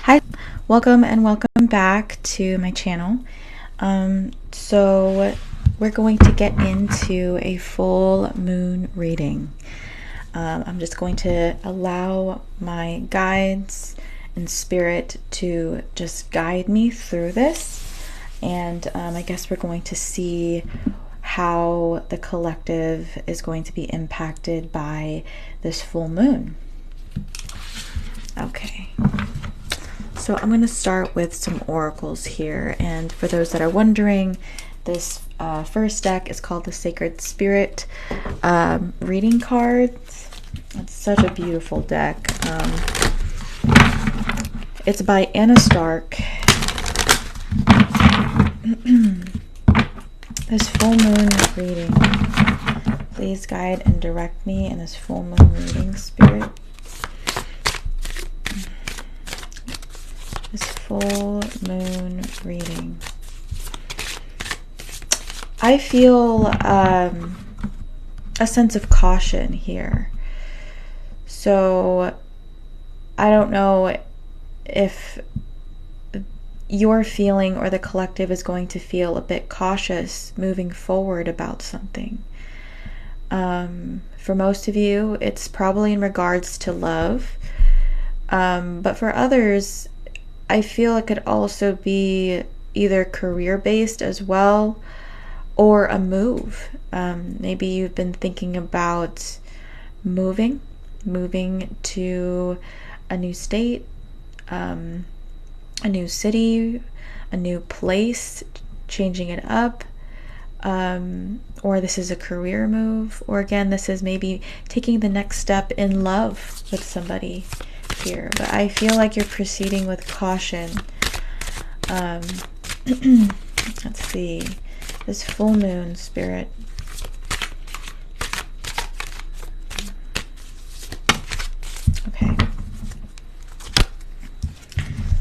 Hi, welcome and welcome back to my channel. So we're going to get into a full moon reading. I'm just going to allow my guides and spirit to just guide me through this. And I guess we're going to see how the collective is going to be impacted by this full moon. Okay. So I'm going to start with some oracles here, and for those that are wondering, this first deck is called the Sacred Spirit reading cards. It's such a beautiful deck. It's by Anna Stark. This full moon reading, please guide and direct me in this full moon reading, Spirit. This full moon reading. I feel a sense of caution here. So I don't know if you're feeling or the collective is going to feel a bit cautious moving forward about something. For most of you, it's probably in regards to love. But for others, I feel it could also be either career-based as well, or a move. Maybe you've been thinking about moving to a new state, a new city, a new place, changing it up, or this is a career move, or again, this is maybe taking the next step in love with somebody here, but I feel like you're proceeding with caution. Let's see, this full moon, Spirit. Okay,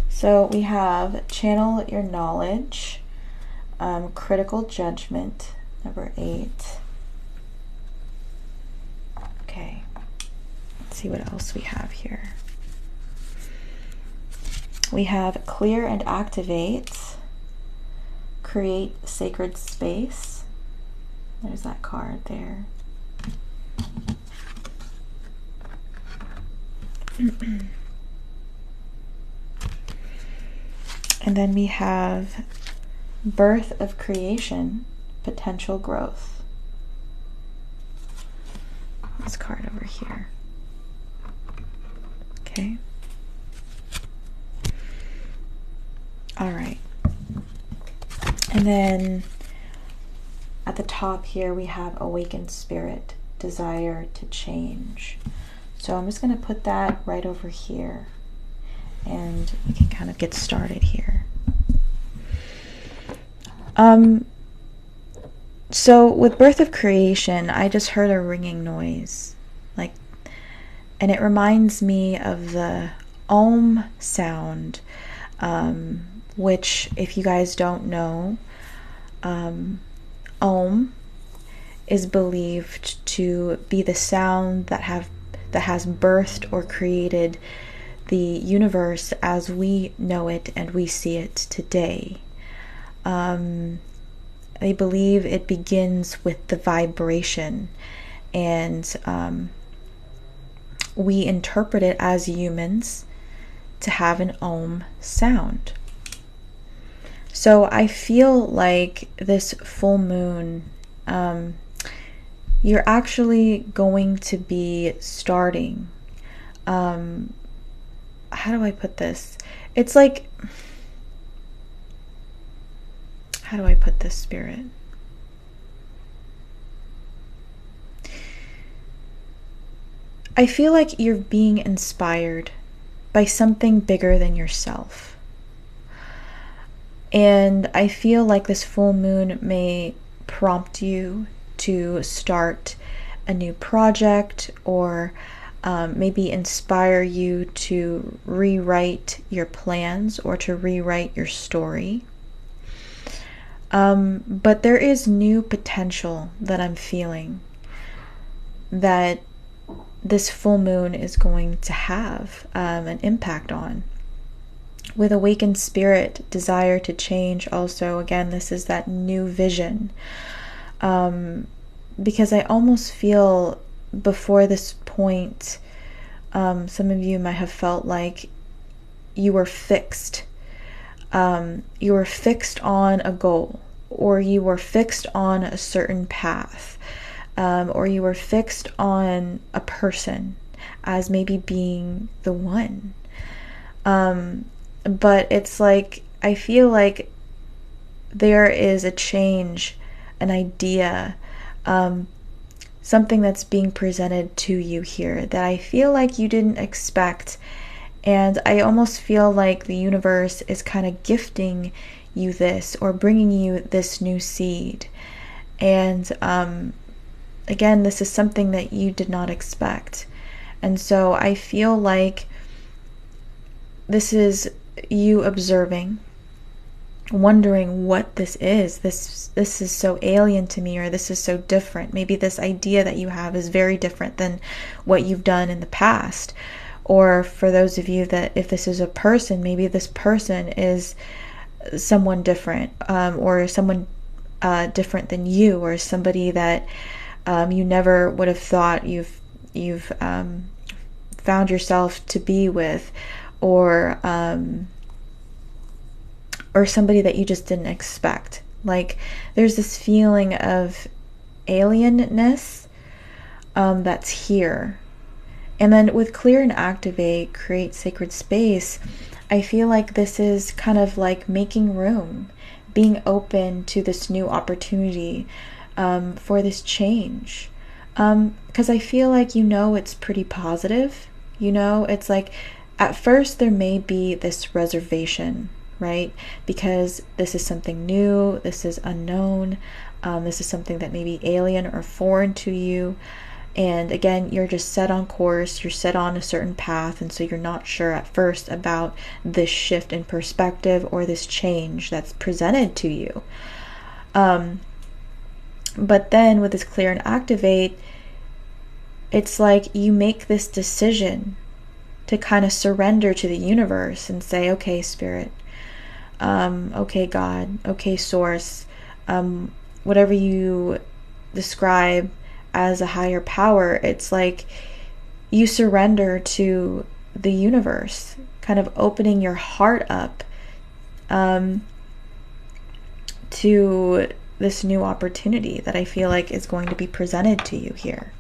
so we have channel your knowledge, critical judgment, number 8. Okay, let's see what else we have here. We have clear and activate, create sacred space. There's that card there. And then we have birth of creation, potential growth. This card over here. Okay. All right. And then at the top here, we have awakened spirit, desire to change. So I'm just going to put that right over here, and we can kind of get started here. So with birth of creation, I just heard a ringing noise, and it reminds me of the Om sound, which, if you guys don't know, Om is believed to be the sound that has birthed or created the universe as we know it and we see it today. I believe it begins with the vibration, and we interpret it as humans to have an Om sound. So I feel like this full moon, you're actually going to be starting, how do I put this? It's like, how do I put this, Spirit? I feel like you're being inspired by something bigger than yourself. And I feel like this full moon may prompt you to start a new project, or maybe inspire you to rewrite your plans or to rewrite your story. But there is new potential that I'm feeling that this full moon is going to have an impact on. With awakened spirit, desire to change also, again, this is that new vision. Because I almost feel before this point, some of you might have felt like you were fixed. You were fixed on a goal, or you were fixed on a certain path, or you were fixed on a person as maybe being the one. But it's like, I feel like there is a change, an idea, something that's being presented to you here that I feel like you didn't expect. And I almost feel like the universe is kind of gifting you this, or bringing you this new seed. And again, this is something that you did not expect. And so I feel like this is you observing, wondering what this is. This is so alien to me, or this is so different. Maybe this idea that you have is very different than what you've done in the past. Or for those of you that, if this is a person, maybe this person is someone different, or someone different than you, or somebody that you never would have thought you've found yourself to be with, or somebody that you just didn't expect. Like, there's this feeling of alienness that's here. And then with clear and activate, create sacred space, I feel like this is kind of like making room, being open to this new opportunity, for this change. Because I feel like, it's pretty positive. It's like, at first there may be this reservation, right? Because this is something new, this is unknown, this is something that may be alien or foreign to you. And again, you're just set on course, you're set on a certain path, and so you're not sure at first about this shift in perspective or this change that's presented to you. But then with this clear and activate, it's like you make this decision to kind of surrender to the universe and say, okay, Spirit, okay, God, okay, Source, whatever you describe as a higher power. It's like you surrender to the universe, kind of opening your heart up to this new opportunity that I feel like is going to be presented to you here.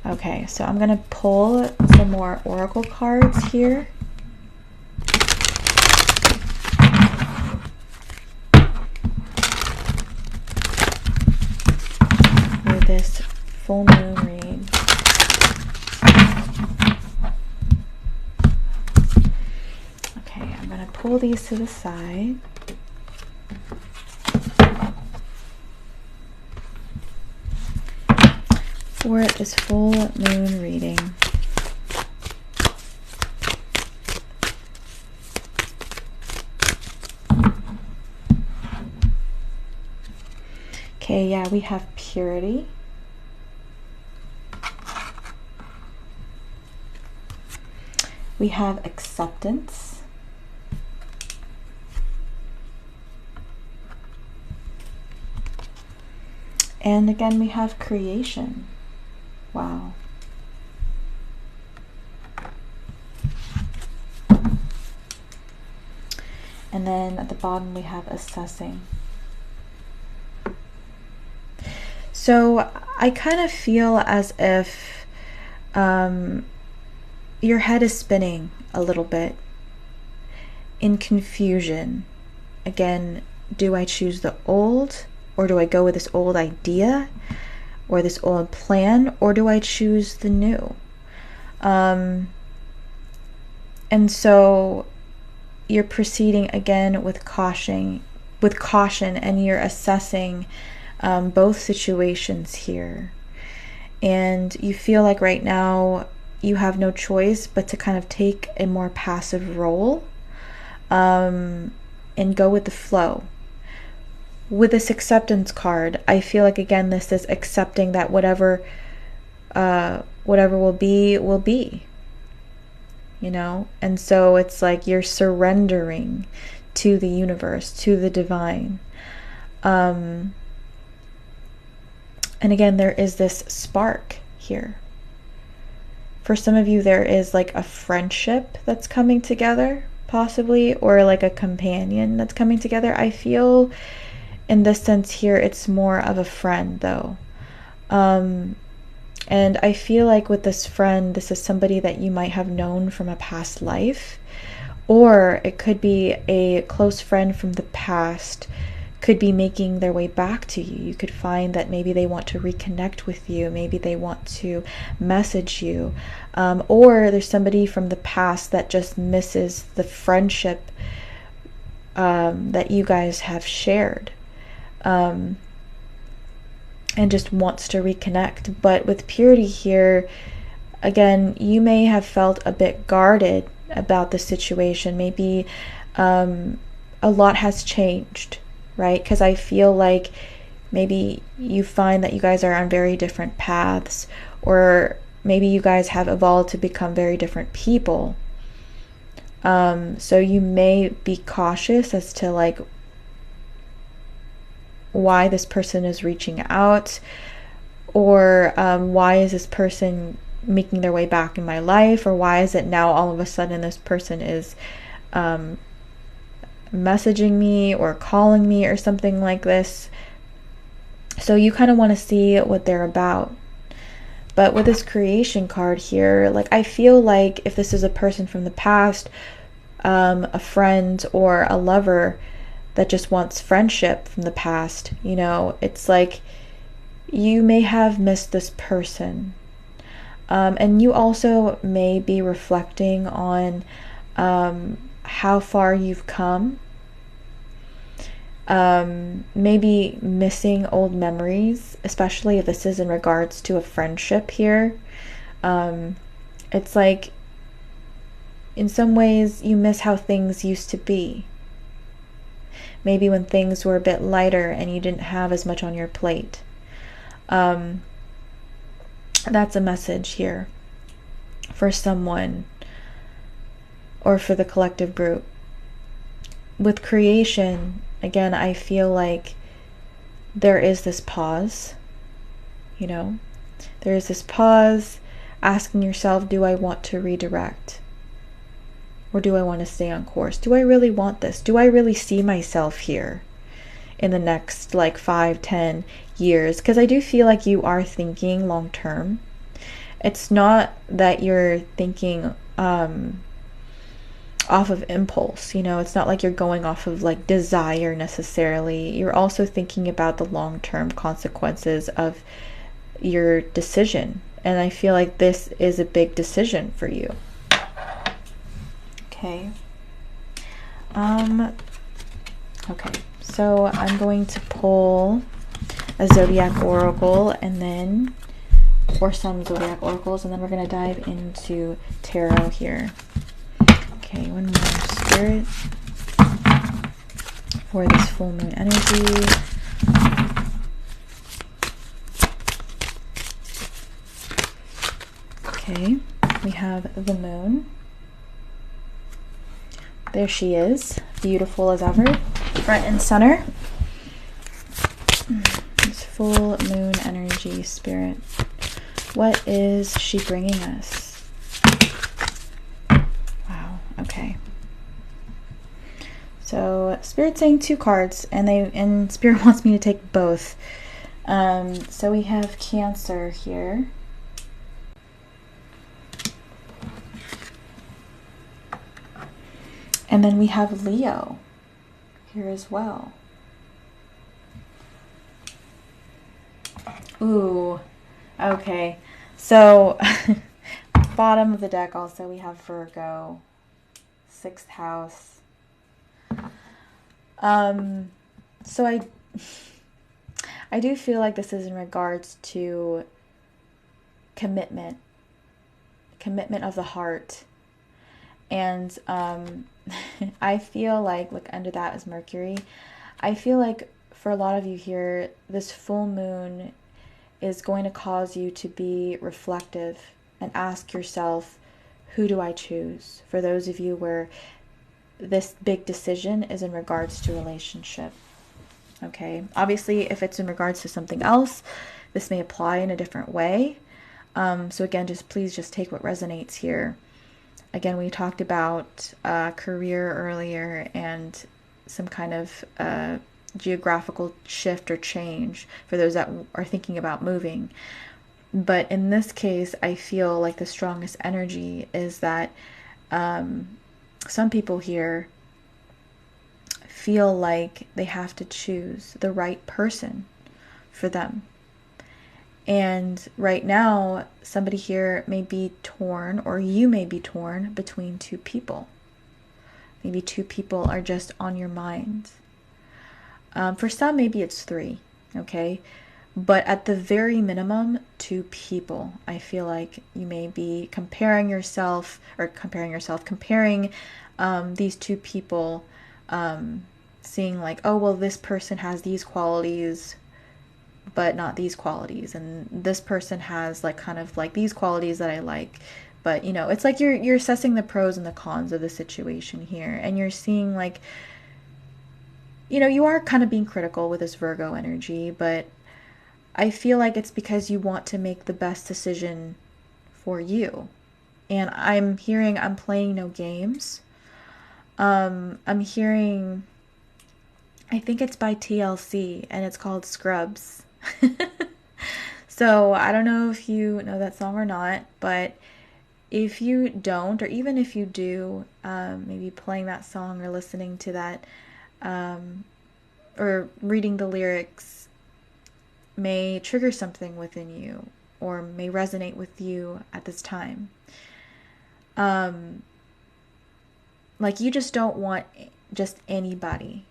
Okay, so I'm going to pull some more oracle cards here. For this full moon read. Okay, I'm going to pull these to the side. For this full moon reading. Okay, yeah, we have purity. We have acceptance. And again, we have creation. Wow. And then at the bottom we have assessing. So I kind of feel as if your head is spinning a little bit in confusion. Again, do I choose the old, or do I go with this old idea or this old plan, or do I choose the new? And so you're proceeding again with caution, and you're assessing both situations here. And you feel like right now you have no choice but to kind of take a more passive role and go with the flow. With this acceptance card, I feel like, again, this is accepting that whatever will be, will be. you know? And so it's like you're surrendering to the universe, to the divine. And again, there is this spark here. For some of you, there is like a friendship that's coming together, possibly, or like a companion that's coming together. I feel in this sense here, it's more of a friend though. And I feel like with this friend, this is somebody that you might have known from a past life, or it could be a close friend from the past, could be making their way back to you. You could find that maybe they want to reconnect with you, maybe they want to message you, or there's somebody from the past that just misses the friendship that you guys have shared. And just wants to reconnect. But with purity here, again, you may have felt a bit guarded about the situation. Maybe a lot has changed, right? Because I feel like maybe you find that you guys are on very different paths, or maybe you guys have evolved to become very different people. So you may be cautious as to like why this person is reaching out, or why is this person making their way back in my life, or why is it now all of a sudden this person is messaging me or calling me or something like this. So you kind of want to see what they're about. But with this creation card here, like I feel like if this is a person from the past, a friend or a lover that just wants friendship from the past, you know, it's like you may have missed this person. And you also may be reflecting on how far you've come. Maybe missing old memories, especially if this is in regards to a friendship here. It's like in some ways you miss how things used to be. Maybe when things were a bit lighter and you didn't have as much on your plate. That's a message here for someone or for the collective group. With creation, again, I feel like there is this pause, you know? There is this pause, asking yourself, do I want to redirect? Or do I want to stay on course? Do I really want this? Do I really see myself here in the next like 5-10 years? Because I do feel like you are thinking long term. It's not that you're thinking off of impulse, you know, it's not like you're going off of like desire necessarily. You're also thinking about the long-term consequences of your decision. And I feel like this is a big decision for you. Okay. Okay, so I'm going to pull a zodiac oracle and then, or some zodiac oracles, and then we're going to dive into tarot here. Okay, one more spirit for this full moon energy. Okay, we have the moon. There she is, beautiful as ever, front and center. It's full moon energy, spirit. What is she bringing us? Wow, okay. So Spirit's saying 2 cards, and Spirit wants me to take both. So we have Cancer here. And then we have Leo here as well. Ooh, okay. So bottom of the deck also we have Virgo, 6th house. So I do feel like this is in regards to commitment of the heart. And I feel like, look, under that is Mercury. I feel like for a lot of you here, this full moon is going to cause you to be reflective and ask yourself, who do I choose? For those of you where this big decision is in regards to relationship. Okay, obviously, if it's in regards to something else, this may apply in a different way. So again, please take what resonates here. Again, we talked about career earlier and some kind of geographical shift or change for those that are thinking about moving. But in this case, I feel like the strongest energy is that some people here feel like they have to choose the right person for them. And right now, somebody here may be torn, or you may be torn between two people. Maybe two people are just on your mind. For some, maybe it's three, okay? But at the very minimum, two people. I feel like you may be comparing these two people, seeing like, oh, well, this person has these qualities, but not these qualities, and this person has like kind of like these qualities that I like, but it's like you're assessing the pros and the cons of the situation here, and you're seeing like, you are kind of being critical with this Virgo energy, but I feel like it's because you want to make the best decision for you. And I'm playing no games. I'm hearing, I think it's by TLC, and it's called Scrubs. So I don't know if you know that song or not, but if you don't, or even if you do, maybe playing that song or listening to that, or reading the lyrics may trigger something within you or may resonate with you at this time. Like you just don't want just anybody.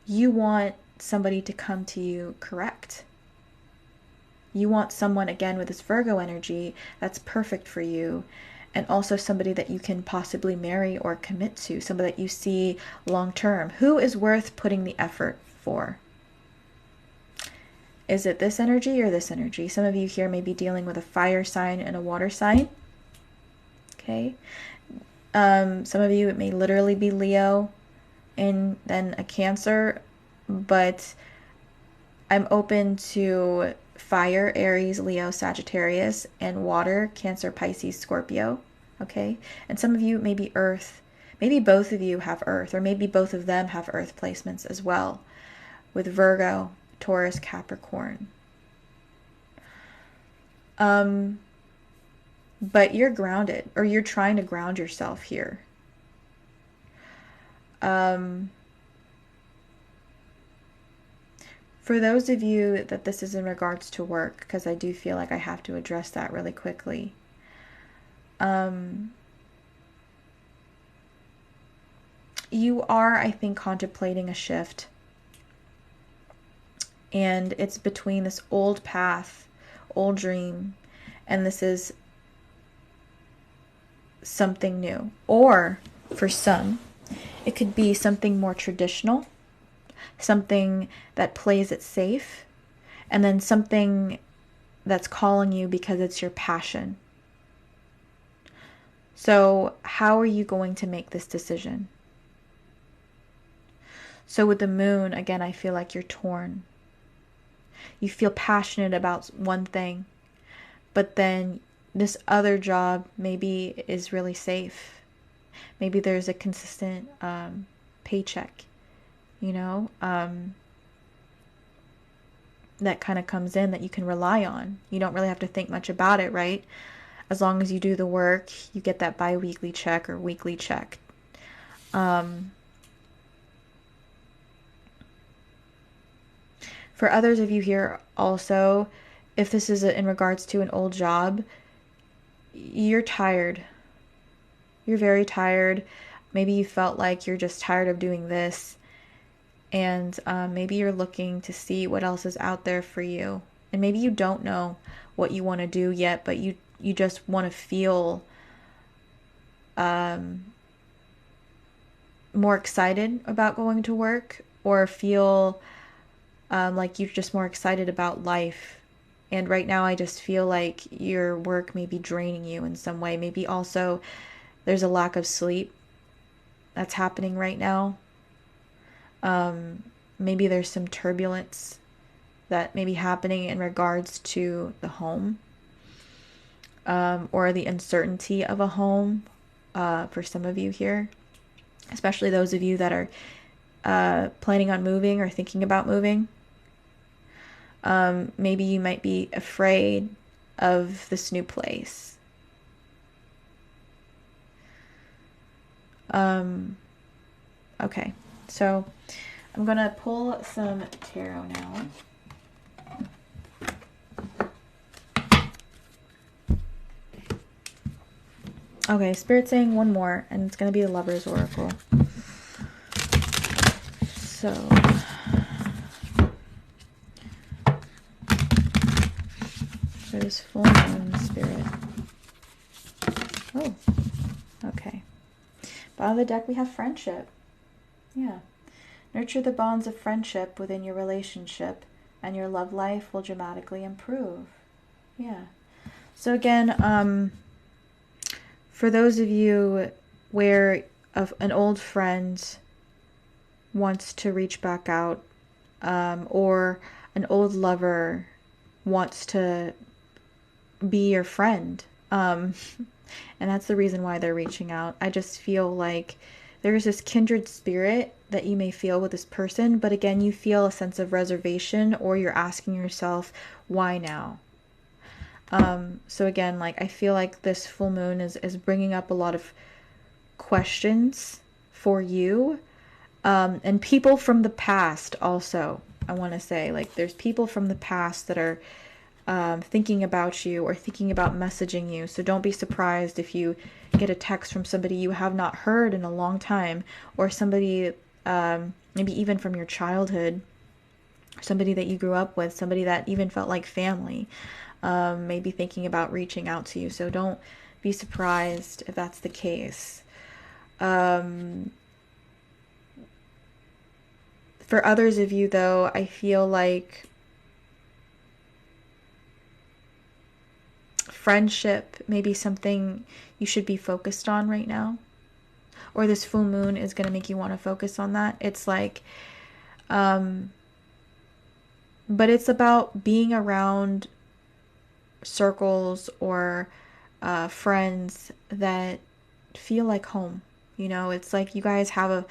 You want somebody to come to you correct. You want someone, again, with this Virgo energy that's perfect for you, and also somebody that you can possibly marry or commit to, somebody that you see long term. Who is worth putting the effort for? Is it this energy or this energy? Some of you here may be dealing with a fire sign and a water sign. Okay. Some of you, it may literally be Leo and then a Cancer, but I'm open to fire, Aries, Leo, Sagittarius, and water, Cancer, Pisces, Scorpio. Okay. And some of you may be Earth. Maybe both of you have Earth, or maybe both of them have Earth placements as well, with Virgo, Taurus, Capricorn. But you're grounded, or you're trying to ground yourself here. For those of you that this is in regards to work, because I do feel like I have to address that really quickly. You are, I think, contemplating a shift. And it's between this old path, old dream, and this is something new. Or for some, it could be something more traditional, something that plays it safe, and then something that's calling you because it's your passion. So how are you going to make this decision? So with the moon, again, I feel like you're torn. You feel passionate about one thing, but then this other job maybe is really safe. Maybe there's a consistent paycheck, that kind of comes in that you can rely on. You don't really have to think much about it, right? As long as you do the work, you get that bi-weekly check or weekly check. For others of you here also, if this is in regards to an old job, you're tired. You're very tired. Maybe you felt like you're just tired of doing this. And maybe you're looking to see what else is out there for you. And maybe you don't know what you want to do yet, but you just want to feel more excited about going to work, or feel like you're just more excited about life And right now, I just feel like your work may be draining you in some way. Maybe also there's a lack of sleep that's happening right now. Maybe there's some turbulence that may be happening in regards to the home, or the uncertainty of a home, for some of you here, especially those of you that are planning on moving or thinking about moving. Maybe you might be afraid of this new place. Okay, so I'm going to pull some tarot now. Okay, Spirit's saying one more, and it's going to be the Lover's Oracle. So, for this full moon, Spirit. Oh, okay. Bottom of the deck, we have friendship. Yeah. Nurture the bonds of friendship within your relationship, and your love life will dramatically improve. Yeah. So again, for those of you where an old friend wants to reach back out, or an old lover wants to be your friend, and that's the reason why they're reaching out. I just feel like there's this kindred spirit that you may feel with this person, but again, you feel a sense of reservation, or you're asking yourself, why now? So again, like, I feel like this full moon is bringing up a lot of questions for you, and people from the past also. I want to say, like, there's people from the past that are thinking about you or thinking about messaging you. So don't be surprised if you get a text from somebody you have not heard in a long time, or somebody, maybe even from your childhood, somebody that you grew up with, somebody that even felt like family, maybe thinking about reaching out to you. So don't be surprised if that's the case. For others of you, though, I feel like friendship may be something you should be focused on right now, or this full moon is going to make you want to focus on that. It's like, but it's about being around circles or friends that feel like home. You know, it's like you guys have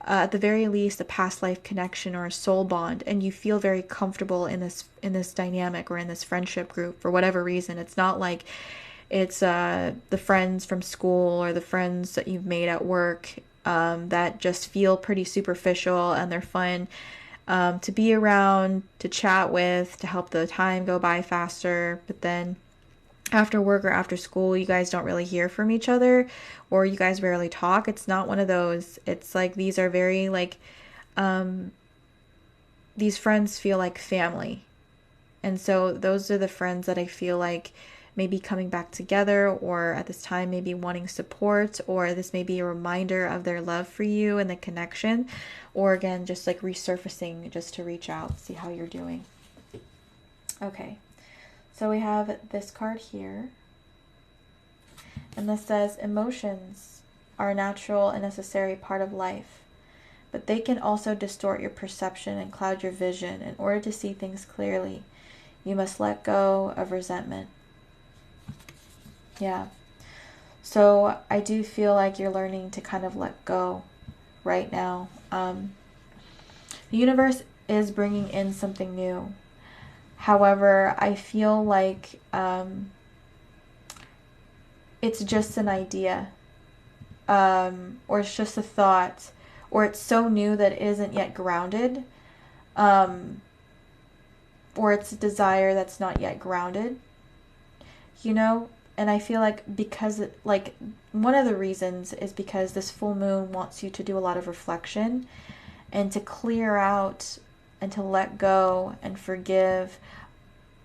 at the very least, a past life connection or a soul bond, and you feel very comfortable in this dynamic or in this friendship group for whatever reason. It's not like it's the friends from school or the friends that you've made at work, that just feel pretty superficial and they're fun to be around, to chat with, to help the time go by faster. But then after work or after school, you guys don't really hear from each other, or you guys rarely talk. It's not one of those. It's like these are very like, these friends feel like family. And so those are the friends that I feel like maybe coming back together, or at this time maybe wanting support, or this may be a reminder of their love for you and the connection, or again, just like resurfacing just to reach out, see how you're doing. Okay. So we have this card here, and this says, emotions are a natural and necessary part of life, but they can also distort your perception and cloud your vision. In order to see things clearly, you must let go of resentment. Yeah. So I do feel like you're learning to kind of let go right now. The universe is bringing in something new. However, I feel like it's just an idea, or it's just a thought, or it's so new that it isn't yet grounded, or it's a desire that's not yet grounded, you know? And I feel like because, like, one of the reasons is because this full moon wants you to do a lot of reflection and to clear out and to let go and forgive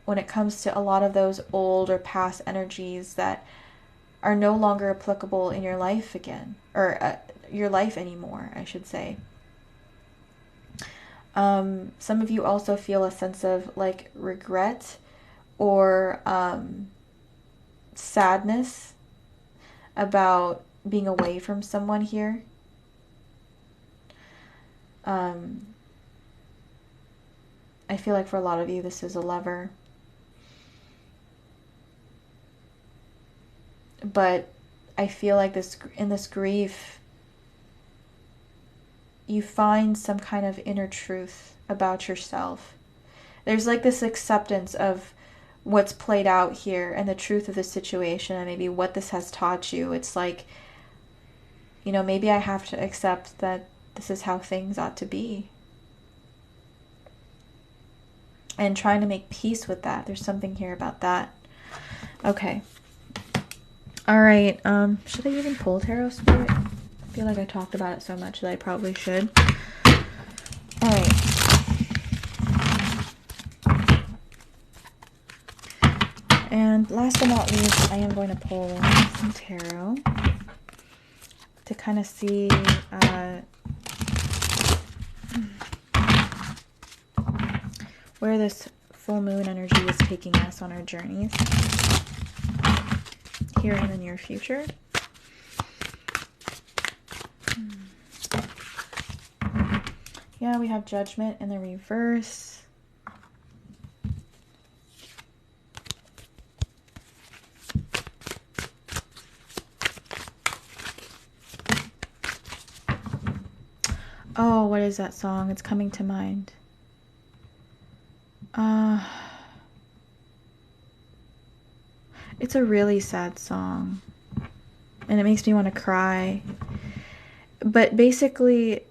when it comes to a lot of those old or past energies that are no longer applicable in your life again, or your life anymore, I should say. Some of you also feel a sense of like regret or sadness about being away from someone here. Um, I feel like for a lot of you, this is a lover. But I feel like in this grief, you find some kind of inner truth about yourself. There's like this acceptance of what's played out here and the truth of the situation and maybe what this has taught you. It's like, maybe I have to accept that this is how things ought to be. And trying to make peace with that. There's something here about that. Okay. All right. Should I even pull Tarot Spirit? I feel like I talked about it so much that I probably should. All right. And last but not least, I am going to pull some tarot to kind of see where this full moon energy is taking us on our journeys here in the near future. Yeah, we have Judgment in the reverse. Oh, what is that song? It's coming to mind. It's a really sad song. And it makes me want to cry. But basically,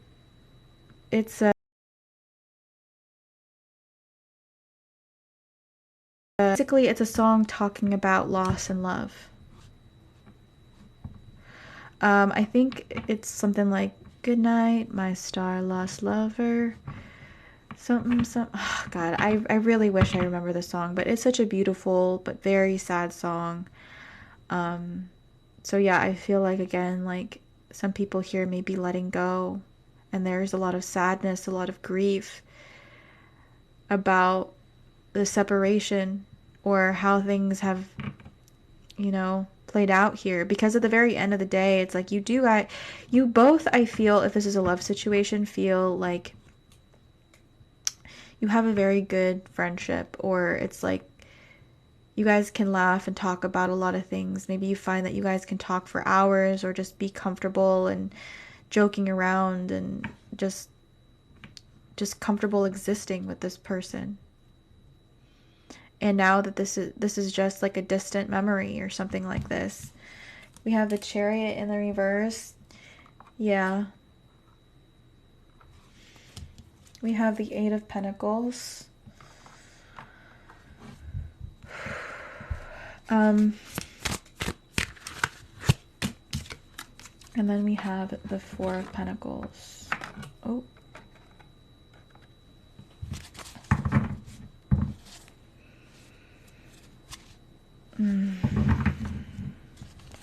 it's a song talking about loss and love. I think it's something like, "Good night, my star-lost lover." Oh, God, I really wish I remember the song, but it's such a beautiful but very sad song. So yeah, I feel like, again, like some people here may be letting go, and there's a lot of sadness, a lot of grief about the separation or how things have, played out here. Because at the very end of the day, it's like you both, I feel, if this is a love situation, feel like you have a very good friendship, or it's like you guys can laugh and talk about a lot of things. Maybe you find that you guys can talk for hours or just be comfortable and joking around and just comfortable existing with this person. And now that this is just like a distant memory or something like this. We have the Chariot in the reverse. Yeah. We have the Eight of Pentacles. And then we have the Four of Pentacles. Oh.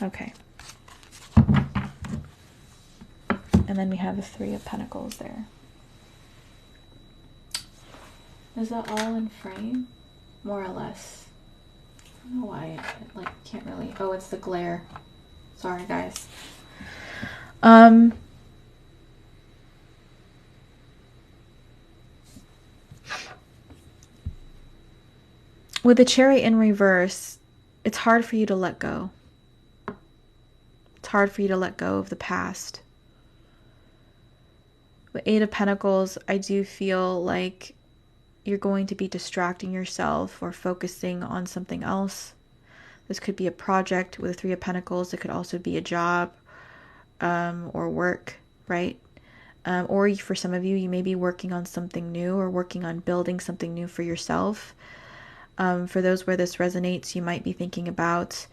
Okay. And then we have the Three of Pentacles there. Is that all in frame? More or less. I don't know why I can't really. Oh, it's the glare. Sorry, guys. With the Chariot in reverse, it's hard for you to let go. It's hard for you to let go of the past. With Eight of Pentacles, I do feel like you're going to be distracting yourself or focusing on something else. This could be a project. With the Three of Pentacles, it could also be a job or work, right? Or for some of you, you may be working on something new or working on building something new for yourself. For those where this resonates, you might be thinking about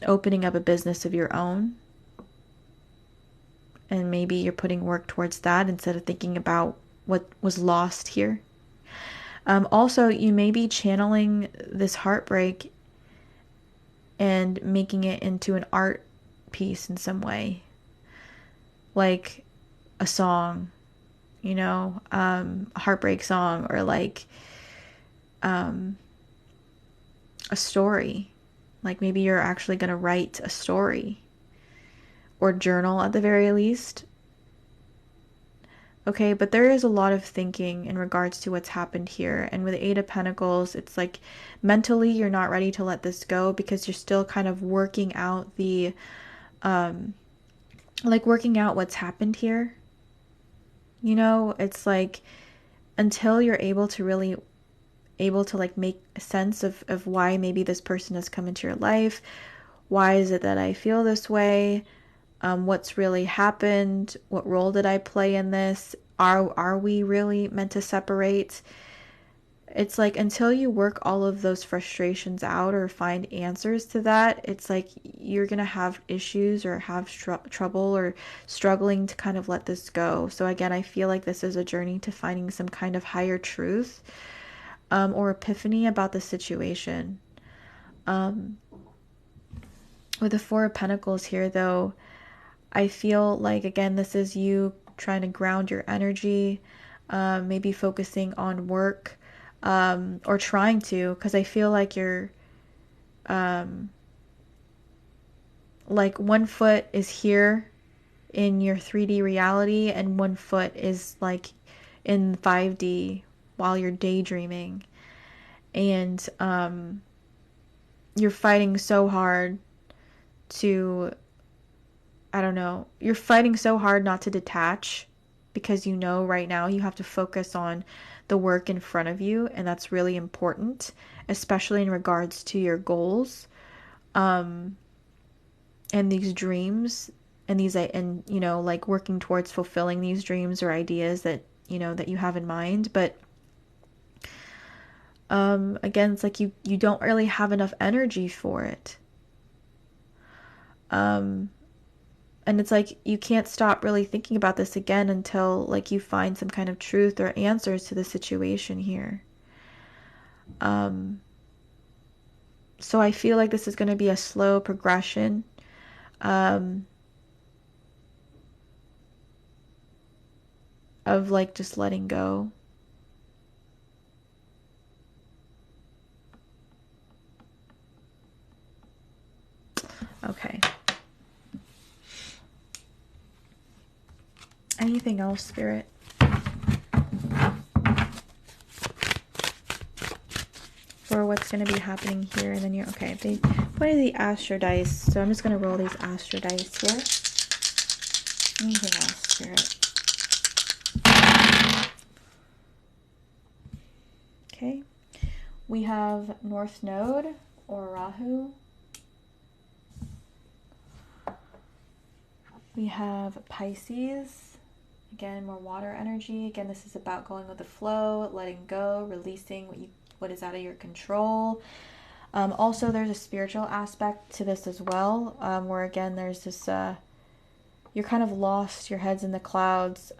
opening up a business of your own. And maybe you're putting work towards that instead of thinking about what was lost here. Also, you may be channeling this heartbreak and making it into an art piece in some way. Like a song, a heartbreak song, or like a story. Like maybe you're actually going to write a story or journal at the very least. Okay, but there is a lot of thinking in regards to what's happened here. And with the Eight of Pentacles, it's like mentally you're not ready to let this go because you're still kind of working out the, like working out what's happened here. You know, it's like until you're able to really able to like make sense of why maybe this person has come into your life. Why is it that I feel this way? What's really happened? What role did I play in this? Are we really meant to separate? It's like until you work all of those frustrations out or find answers to that, it's like you're gonna have issues or have trouble or struggling to kind of let this go. So again, I feel like this is a journey to finding some kind of higher truth, or epiphany about the situation. With the Four of Pentacles here, though, I feel like, again, this is you trying to ground your energy, maybe focusing on work, or trying to, because I feel like you're, like one foot is here in your 3D reality and one foot is like in 5D while you're daydreaming. And you're fighting so hard to, I don't know, you're fighting so hard not to detach because you know right now you have to focus on the work in front of you, and that's really important, especially in regards to your goals, and these dreams and these, and you know, like working towards fulfilling these dreams or ideas that you know that you have in mind. But again, it's like you don't really have enough energy for it. And it's like you can't stop really thinking about this again until like you find some kind of truth or answers to the situation here. So I feel like this is going to be a slow progression. Of like just letting go. Okay. Anything else, Spirit? For what's going to be happening here, and then you're okay. They pointed the Astro dice, so I'm just going to roll these Astro dice here. Anything else, Spirit? Okay. We have North Node or Rahu. We have Pisces. Again, more water energy. Again, this is about going with the flow, letting go, releasing what is out of your control. Also, there's a spiritual aspect to this as well, where again, there's this, you're kind of lost, your head's in the clouds,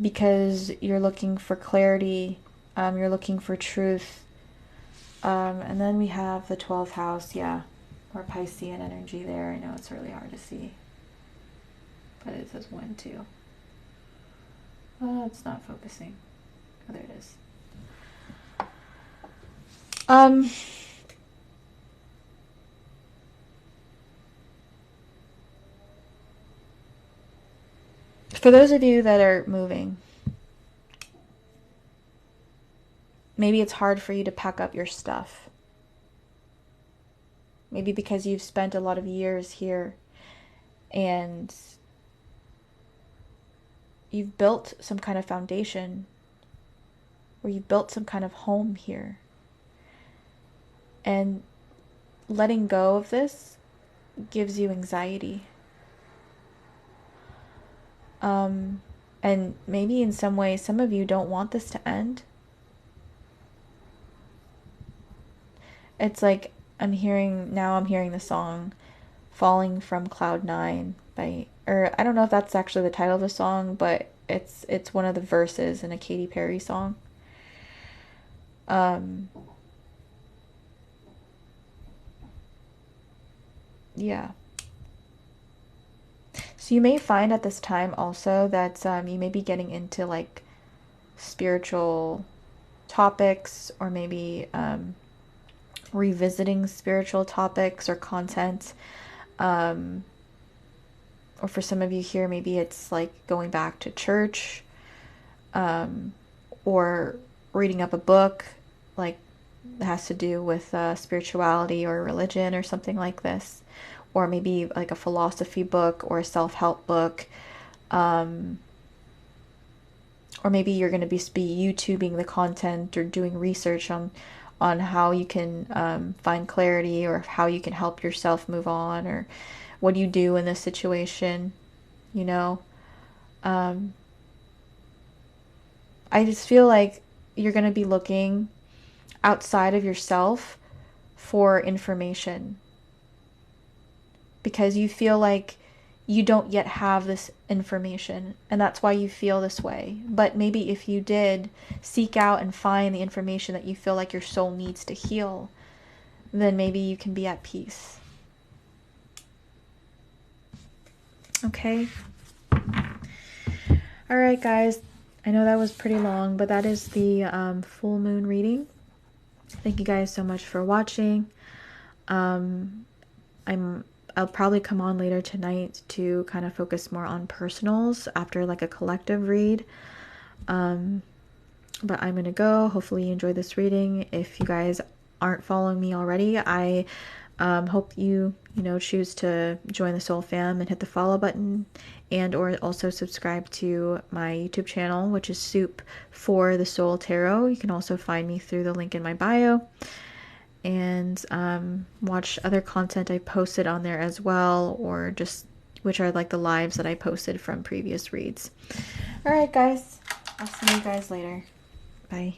because you're looking for clarity, you're looking for truth. And then we have the 12th house, yeah, more Piscean energy there. I know it's really hard to see, but it says 1, 2. Oh, it's not focusing. Oh, there it is. For those of you that are moving, maybe it's hard for you to pack up your stuff. Maybe because you've spent a lot of years here and you've built some kind of foundation, or you've built some kind of home here. And letting go of this gives you anxiety. And maybe in some ways, some of you don't want this to end. It's like I'm hearing the song Falling from Cloud 9 by, or I don't know if that's actually the title of the song, but it's one of the verses in a Katy Perry song. Yeah. So you may find at this time also that you may be getting into like spiritual topics, or maybe revisiting spiritual topics or content. Or for some of you here, maybe it's like going back to church, or reading up a book like that has to do with spirituality or religion or something like this, or maybe like a philosophy book or a self-help book, or maybe you're going to be YouTubing the content or doing research on how you can find clarity, or how you can help yourself move on, or what do you do in this situation, you know. I just feel like you're going to be looking outside of yourself for information, because you feel like you don't yet have this information, and that's why you feel this way. But maybe if you did seek out and find the information that you feel like your soul needs to heal, then maybe you can be at peace. Okay? Alright, guys. I know that was pretty long, but that is the full moon reading. Thank you guys so much for watching. I'll probably come on later tonight to kind of focus more on personals after like a collective read. But I'm gonna go. Hopefully you enjoyed this reading. If you guys aren't following me already, I hope you choose to join the Soul Fam and hit the follow button, and or also subscribe to my YouTube channel, which is Soup for the Soul Tarot. You can also find me through the link in my bio, and watch other content I posted on there as well, or just which are like the lives that I posted from previous reads. All right, guys, I'll see you guys later. Bye.